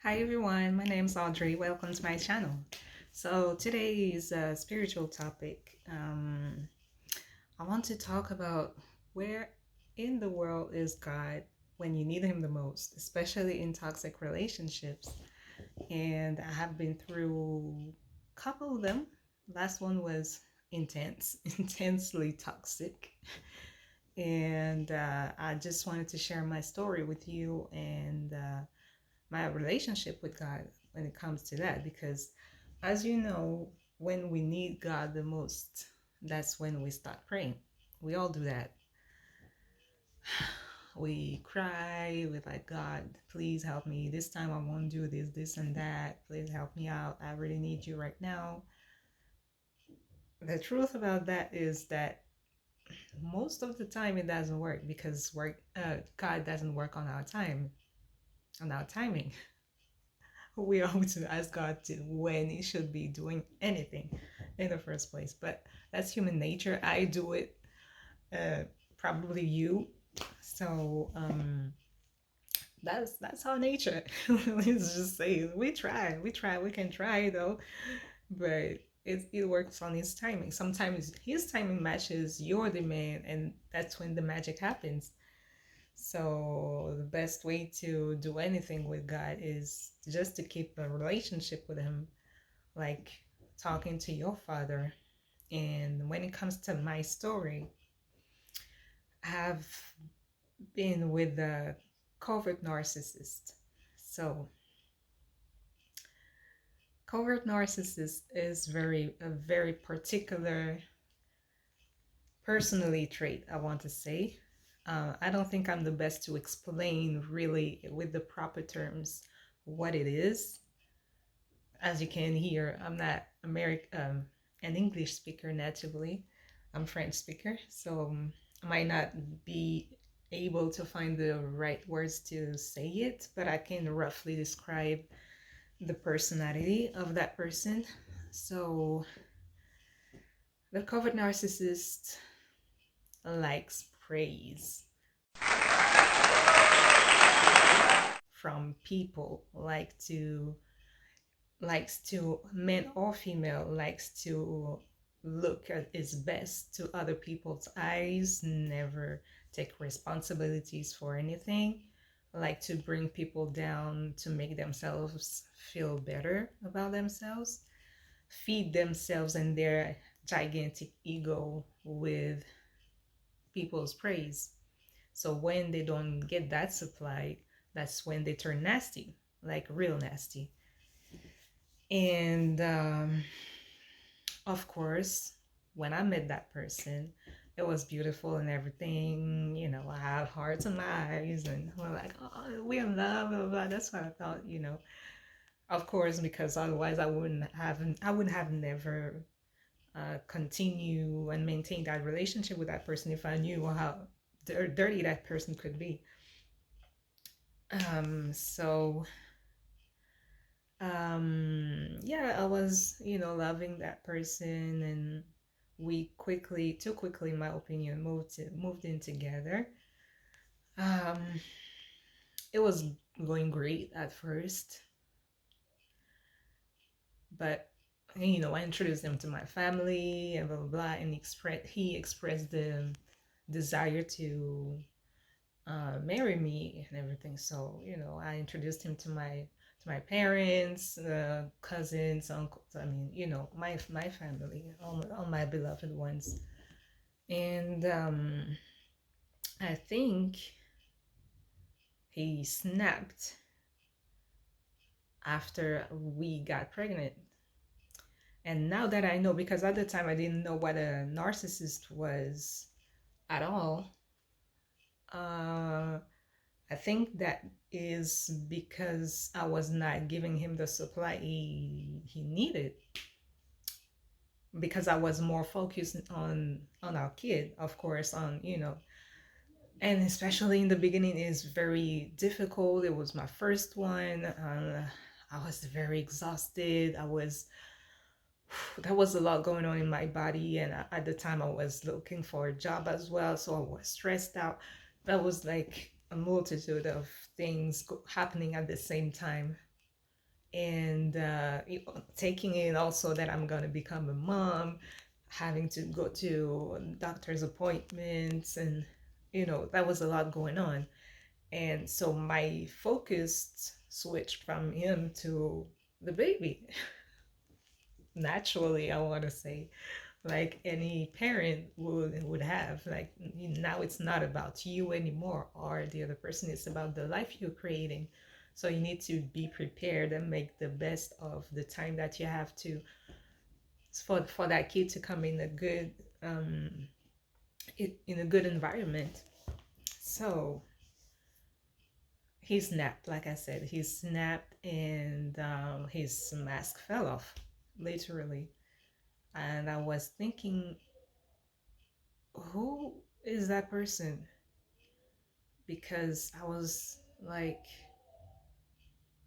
Hi everyone, my name is Audrey. Welcome to my channel. So today's spiritual topic. I want to talk about where in the world is God when you need Him the most, especially in toxic relationships. And I have been through a couple of them. Last one was intense, intensely toxic. And I just wanted to share my story with you and my relationship with God when it comes to that. Because, as you know, when we need God the most, that's when we start praying. We all do that. We cry, we're like, God, please help me. This time I won't do this, this, and that. Please help me out. I really need you right now. The truth about that is that most of the time it doesn't work because God doesn't work on our time, on our timing. We always ask God to when He should be doing anything in the first place. But that's human nature. I do it, probably you. So that's our nature. Let's just say we can try though, but it works on His timing. Sometimes His timing matches your demand, and that's when the magic happens. So the best way to do anything with God is just to keep a relationship with Him, like talking to your Father. And when it comes to my story, I have been with a covert narcissist. So covert narcissist is a very particular personality trait, I want to say. I don't think I'm the best to explain really with the proper terms what it is. As you can hear, I'm not an English speaker natively. I'm French speaker, so I might not be able to find the right words to say it, but I can roughly describe the personality of that person. So the covert narcissist likes praise from people, likes to, man or female, likes to look at his best to other people's eyes, never take responsibilities for anything, like to bring people down to make themselves feel better about themselves, feed themselves and their gigantic ego with people's praise. So when they don't get that supply, that's when they turn nasty, like real nasty. And of course, when I met that person, it was beautiful and everything. You know, I have hearts in my eyes, and we're like, oh, we're in love, blah, blah, blah. That's what I thought, you know. Of course, because otherwise I wouldn't have never continue and maintain that relationship with that person if I knew how dirty that person could be. So yeah, I was, loving that person, and we quickly, too quickly in my opinion, moved in together. um it was going great at first, but I introduced him to my family and blah blah blah, and he expressed the desire to marry me and everything. So I introduced him to my parents, cousins, uncles. I mean, my family, all my beloved ones. And I think he snapped after we got pregnant. And now that I know, because at the time I didn't know what a narcissist was at all, uh, I think that is because I was not giving him the supply he needed, because I was more focused on our kid, of course, on and especially in the beginning is very difficult. It was my first one. I was very exhausted. There was a lot going on in my body, and at the time I was looking for a job as well, so I was stressed out. That was like a multitude of things happening at the same time. and taking in also that I'm going to become a mom, having to go to doctor's appointments, and that was a lot going on. And so my focus switched from him to the baby. Naturally, I want to say, like any parent would have, like, now it's not about you anymore or the other person, it's about the life you're creating. So you need to be prepared and make the best of the time that you have to, for that kid to come in a good in a good environment. So he snapped, like I said, he snapped, and his mask fell off, literally. And I was thinking, who is that person? Because I was like,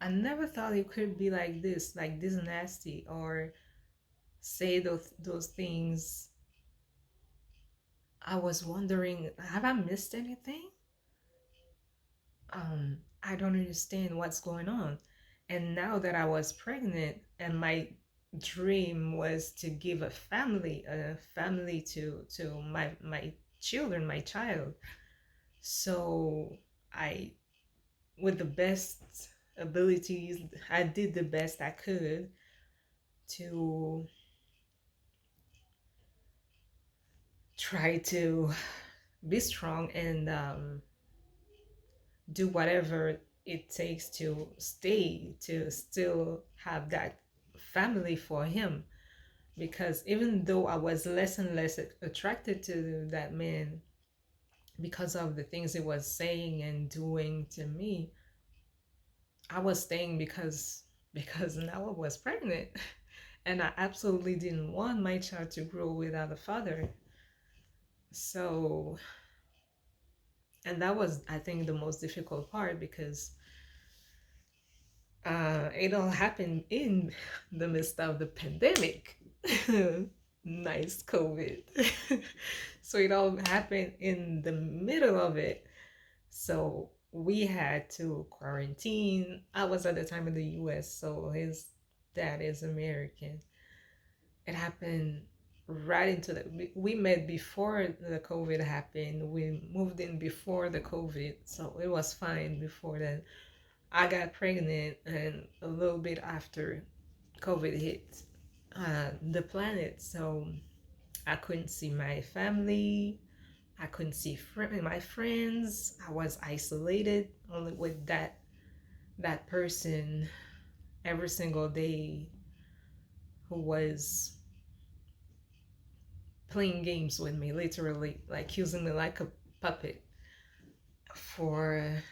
I never thought it could be like this nasty, or say those things. I was wondering, have I missed anything? I don't understand what's going on. And now that I was pregnant, and my dream was to give a family to my children, my child. So I, with the best abilities, I did the best I could to try to be strong, and do whatever it takes to still have that family for him. Because even though I was less and less attracted to that man because of the things he was saying and doing to me, I was staying because now I was pregnant. And I absolutely didn't want my child to grow without a father. So, and that was, I think, the most difficult part, because it all happened in the midst of the pandemic. Nice COVID. So it all happened in the middle of it. So we had to quarantine. I was at the time in the US, so his dad is American. It happened right into we met before the COVID happened. We moved in before the COVID, so it was fine before then. I got pregnant, and a little bit after COVID hit the planet. So I couldn't see my family. I couldn't see my friends. I was isolated only with that person every single day, who was playing games with me, literally, like using me like a puppet for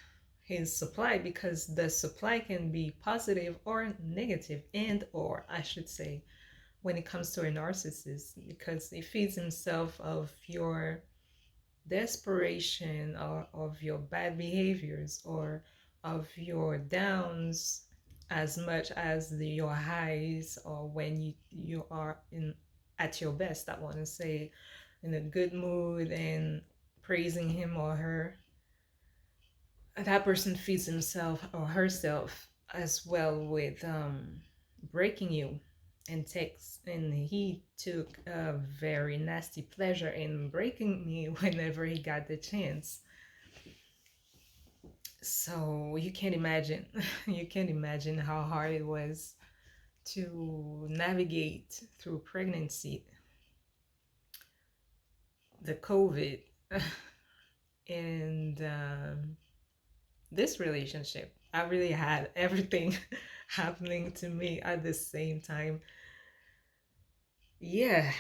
his supply, because the supply can be positive or negative, and or I should say, when it comes to a narcissist, because he feeds himself of your desperation, or of your bad behaviors, or of your downs, as much as your highs, or when you are in at your best, I want to say, in a good mood and praising him or her. That person feeds himself or herself as well with breaking you, and he took a very nasty pleasure in breaking me whenever he got the chance. So you can't imagine you can't imagine how hard it was to navigate through pregnancy, the COVID, and this relationship. I really had everything happening to me at the same time. Yeah,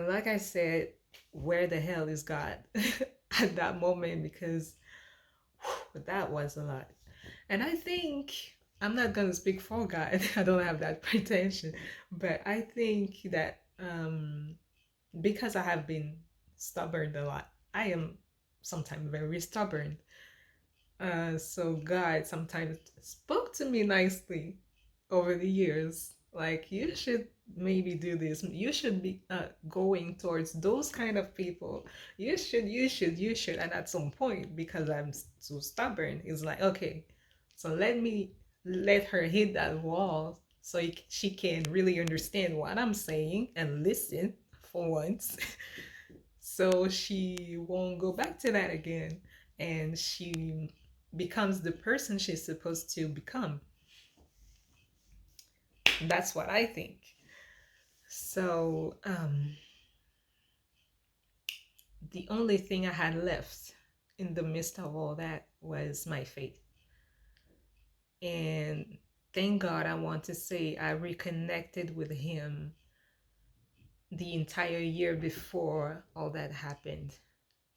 like I said, where the hell is God at that moment? Because that was a lot. And I think, I'm not going to speak for God, I don't have that pretension, but I think that because I have been stubborn a lot, I am sometimes very stubborn. So God sometimes spoke to me nicely over the years. Like, you should maybe do this. You should be going towards those kind of people. You should. And at some point, because I'm so stubborn, it's like, okay, so let her hit that wall so she can really understand what I'm saying and listen for once. So she won't go back to that again. And she becomes the person she's supposed to become. That's what I think. So, the only thing I had left in the midst of all that was my faith. And thank God, I want to say I reconnected with Him the entire year before all that happened.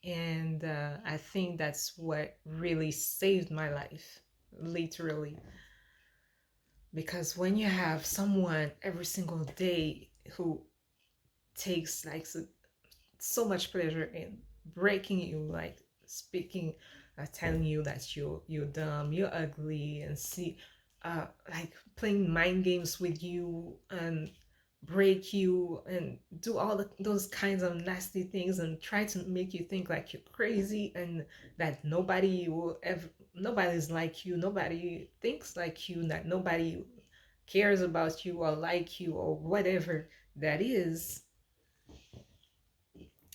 And I think that's what really saved my life, literally. Because when you have someone every single day who takes like so much pleasure in breaking you, like speaking, telling you that you're dumb, you're ugly, and see, like playing mind games with you and break you and do all those kinds of nasty things and try to make you think like you're crazy and that nobody will ever, nobody's like you, nobody thinks like you, that nobody cares about you or like you or whatever that is.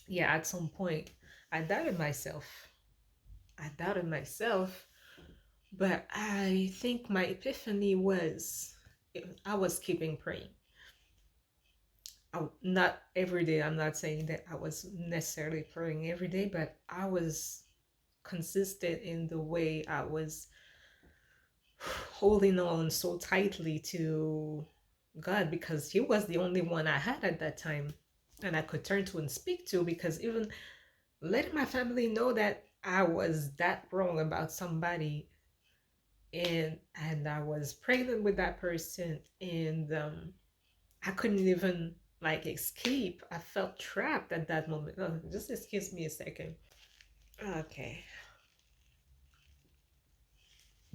Yeah, at some point, I doubted myself. I doubted myself, but I think my epiphany was I was keeping praying. Not every day. I'm not saying that I was necessarily praying every day, but I was consistent in the way I was holding on so tightly to God because He was the only one I had at that time and I could turn to and speak to, because even letting my family know that I was that wrong about somebody, and I was pregnant with that person, and I couldn't even like escape. I felt trapped at that moment. Oh, just excuse me a second. Okay,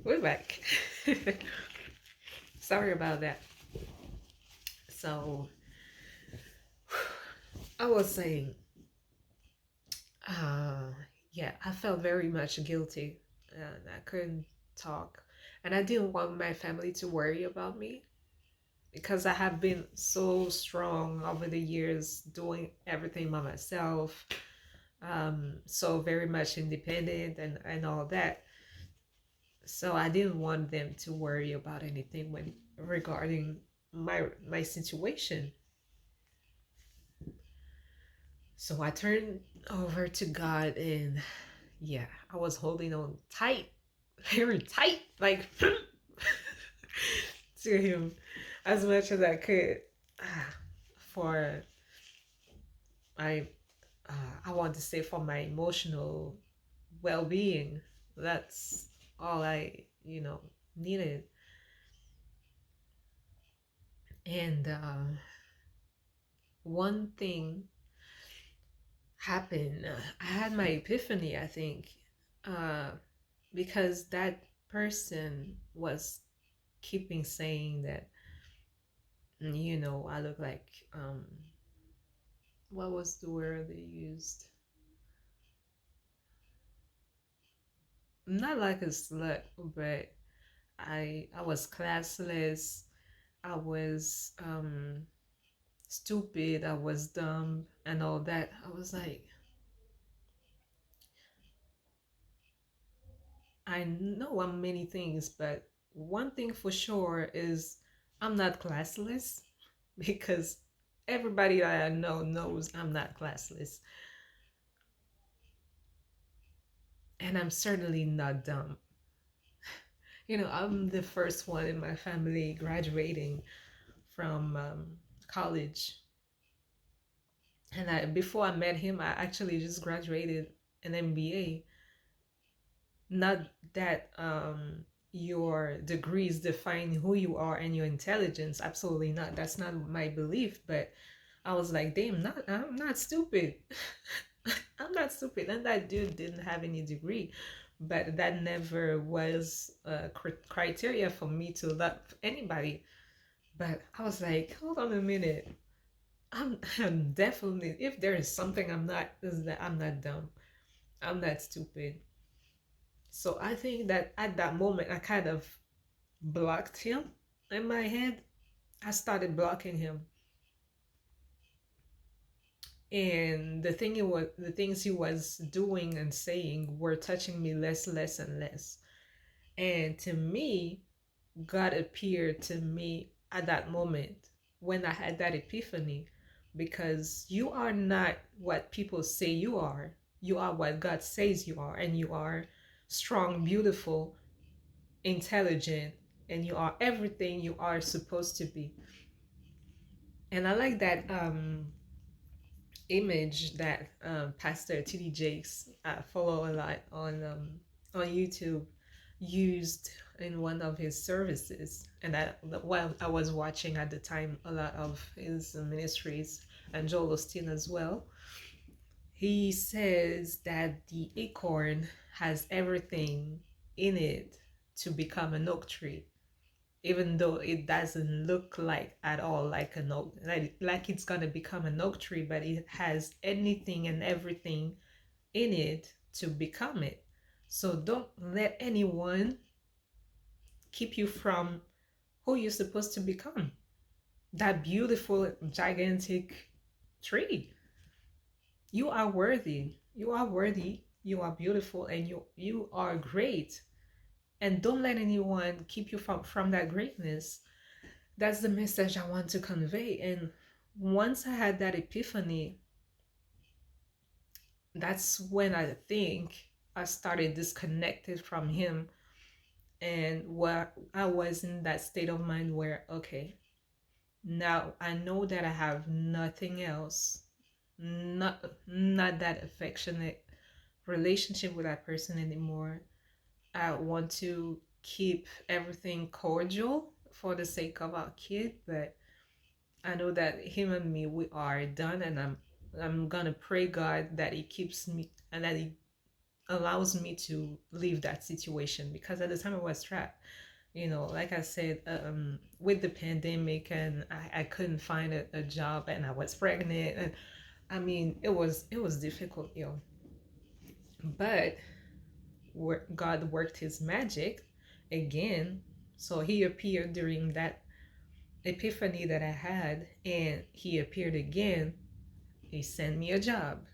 we're back. Sorry about that. So I was saying, uh, yeah, I felt very much guilty, and I couldn't talk, and I didn't want my family to worry about me because I have been so strong over the years doing everything by myself, so very much independent and all that. So I didn't want them to worry about anything when regarding my situation. So I turned over to God, and yeah, I was holding on tight, very tight, like to Him as much as I could, for I I want to say for my emotional well-being. That's all I, needed. And one thing happened. I had my epiphany, I think, uh, because that person was keeping saying that, I look like, what was the word they used? Not like a slut, but I was classless. I was stupid, I was dumb, and all that. I was like, I know I'm many things, but one thing for sure is I'm not classless because everybody that I know knows I'm not classless. And I'm certainly not dumb. I'm the first one in my family graduating from college. And before I met him, I actually just graduated an MBA. Not that your degrees define who you are and your intelligence. Absolutely not. That's not my belief. But I was like, damn, I'm not stupid. I'm not stupid. And that dude didn't have any degree, but that never was a criteria for me to love anybody. But I was like, hold on a minute. I'm definitely, if there is something I'm not, is that I'm not dumb. I'm not stupid. So I think that at that moment, I kind of blocked him in my head. I started blocking him. And the things he was doing and saying were touching me less and less. And to me, God appeared to me at that moment when I had that epiphany, because you are not what people say you are. You are what God says you are, and you are strong, beautiful, intelligent, and you are everything you are supposed to be. And I like that image that Pastor T.D. Jakes, follow a lot on YouTube, used in one of his services. And that, while I was watching at the time a lot of his ministries, and Joel Osteen as well, he says that the acorn has everything in it to become an oak tree, even though it doesn't look like at all like an oak, like it's gonna become an oak tree, but it has anything and everything in it to become it. So don't let anyone keep you from who you're supposed to become, that beautiful gigantic tree. You are worthy, you are worthy, you are beautiful, and you are great. And don't let anyone keep you from that greatness. That's the message I want to convey. And once I had that epiphany, that's when I think I started disconnected from him, and where I was in that state of mind where, okay, now I know that I have nothing else, not that affectionate relationship with that person anymore. I want to keep everything cordial for the sake of our kid, but I know that him and me, we are done, and I'm gonna pray God that He keeps me and that He allows me to leave that situation, because at the time I was trapped. Like I said, with the pandemic, and I couldn't find a job, and I was pregnant, and I mean it was difficult, But God worked His magic again, so He appeared during that epiphany that I had, and He appeared again. He sent me a job.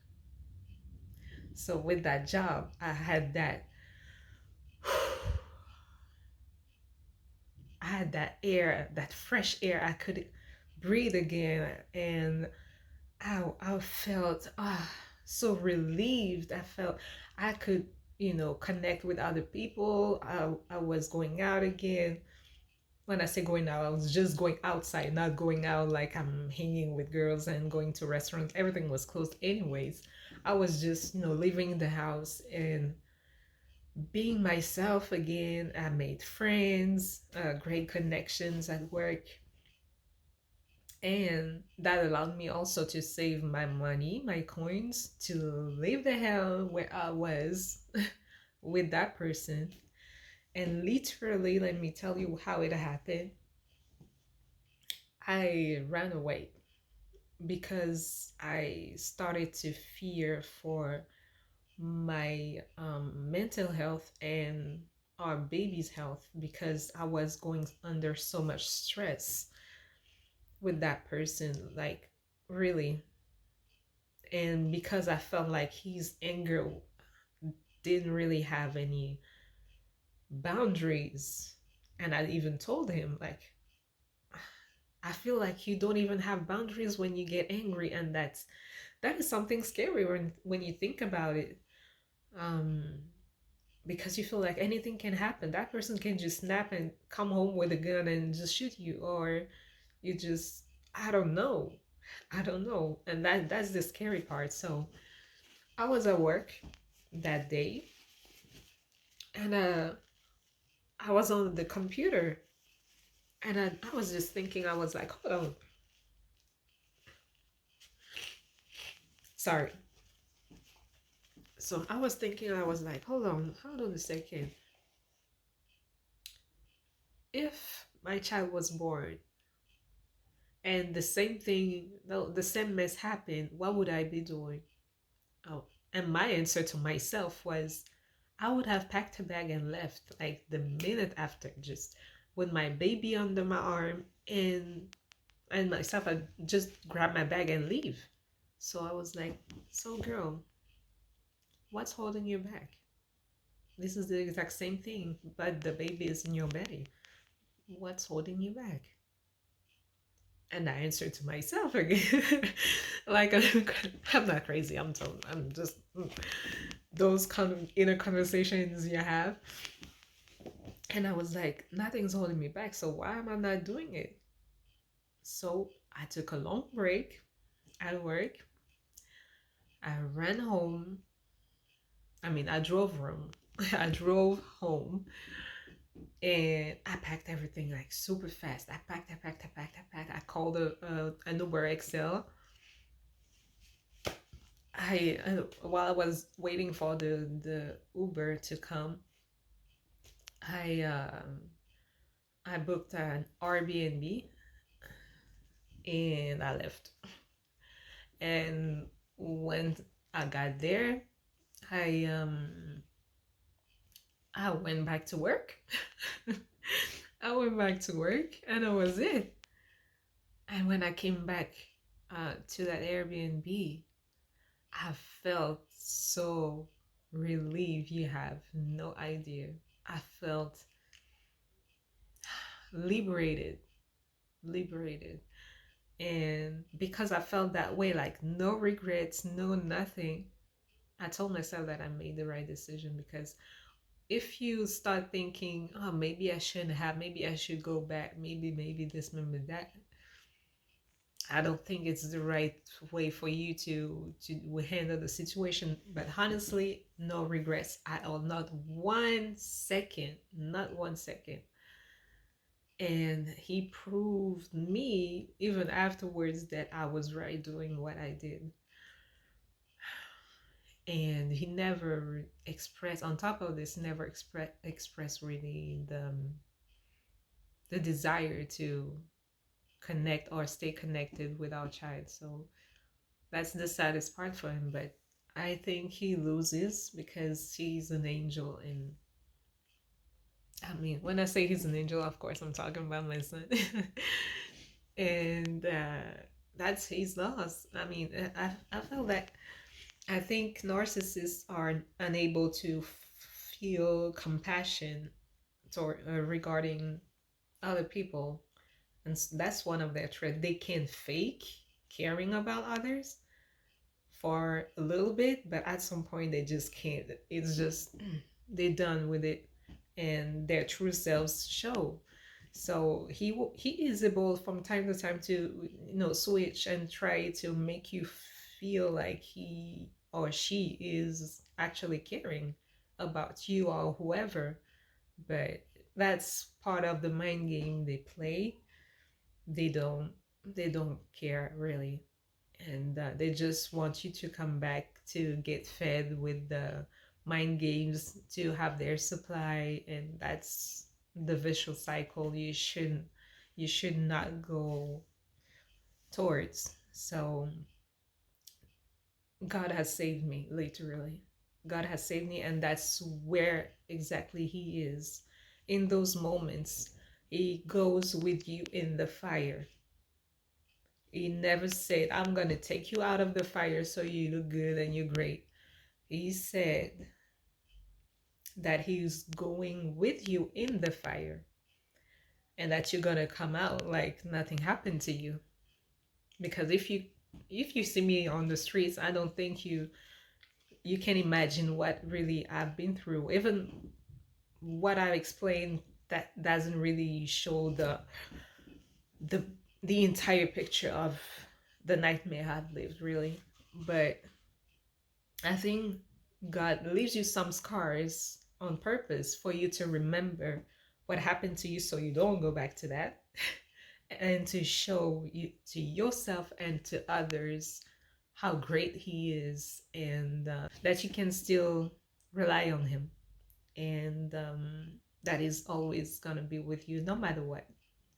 So with that job, I had that I had that air, that fresh air. I could breathe again, and I felt so relieved. I felt I could, connect with other people. I was going out again. When I say going out, I was just going outside, not going out like I'm hanging with girls and going to restaurants. Everything was closed anyways. I was just, leaving the house and being myself again. I made friends, great connections at work, and that allowed me also to save my money, my coins, to leave the hell where I was with that person. And literally, let me tell you how it happened. I ran away because I started to fear for my mental health and our baby's health, because I was going under so much stress with that person, like, really. And because I felt like his anger didn't really have any boundaries. And I even told him, like, I feel like you don't even have boundaries when you get angry, and that is something scary when you think about it. Um, because you feel like anything can happen. That person can just snap and come home with a gun and just shoot you, or you just, I don't know. I don't know. And that's the scary part. So I was at work that day, and I was on the computer, and I was just thinking, I was like, hold on. Sorry. So I was thinking, I was like, hold on a second. If my child was born and the same thing, no, the same mess happened, what would I be doing? Oh, and my answer to myself was, I would have packed a bag and left like the minute after, just with my baby under my arm, and and myself, I just grab my bag and leave. So I was like, so girl, what's holding you back? This is the exact same thing, but the baby is in your belly. What's holding you back? And I answered to myself again. Like, I'm not crazy. I'm just those kind of inner conversations you have. And I was like, nothing's holding me back. So why am I not doing it? So I took a long break at work. I ran home. I mean, I drove home. I drove home and I packed everything like super fast. I called an Uber XL. While I was waiting for the Uber to come, I I booked an Airbnb and I left. And when I got there, I um I went back to work. I went back to work and that was it. And when I came back to that Airbnb, I felt so relieved. You have no idea. I felt liberated, liberated. And because I felt that way, like no regrets, no nothing, I told myself that I made the right decision. Because if you start thinking, oh, maybe I shouldn't have, maybe I should go back, maybe this, maybe that, I don't think it's the right way for you to handle the situation. But honestly, no regrets at all, not 1 second, not 1 second. And he proved me even afterwards that I was right doing what I did. And he never expressed, on top of this, never express really the desire to connect or stay connected with our child. So that's the saddest part for him. But I think he loses because he's an angel. And I mean, when I say he's an angel, of course I'm talking about my son. And that's his loss. I mean, I feel that I think narcissists are unable to feel compassion toward regarding other people, and that's one of their traits. They can fake caring about others for a little bit, but at some point they just can't. It's just they're done with it, and their true selves show. So he is able from time to time to switch and try to make you feel like he or she is actually caring about you or whoever, but that's part of the mind game they play. They don't they don't care really, and they just want you to come back to get fed with the mind games to have their supply, and that's the vicious cycle you should not go towards. So God has saved me, literally. God has saved me, and that's where exactly He is. In those moments, He goes with you in the fire. He never said, I'm going to take you out of the fire so you look good and you're great. He said that He's going with you in the fire and that you're going to come out like nothing happened to you. Because if you see me on the streets, I don't think you can imagine what really I've been through. Even what I've explained, that doesn't really show the the entire picture of the nightmare I've lived, really. But I think God leaves you some scars on purpose for you to remember what happened to you so you don't go back to that, and to show you to yourself and to others how great He is, and that you can still rely on Him, and that is always gonna be with you no matter what.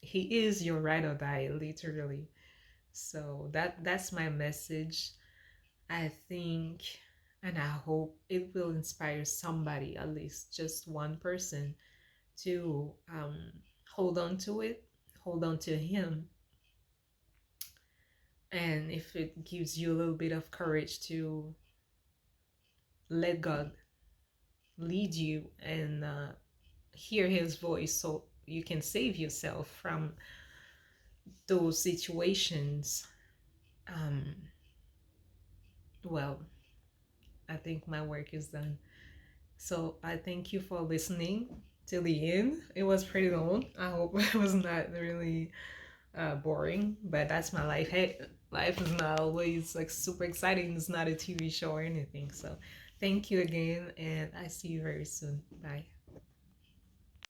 He is your ride or die, literally. So that's my message. I think and I hope it will inspire somebody, at least just one person, to hold on to it, hold on to Him, And if it gives you a little bit of courage to let God lead you and hear his voice so you can save yourself from those situations, um, well, I think my work is done. So I thank you for listening till the end. It was pretty long. I hope it was not really boring, but that's my life. Hey, life is not always like super exciting. It's not a TV show or anything. So thank you again, and I see you very soon. Bye.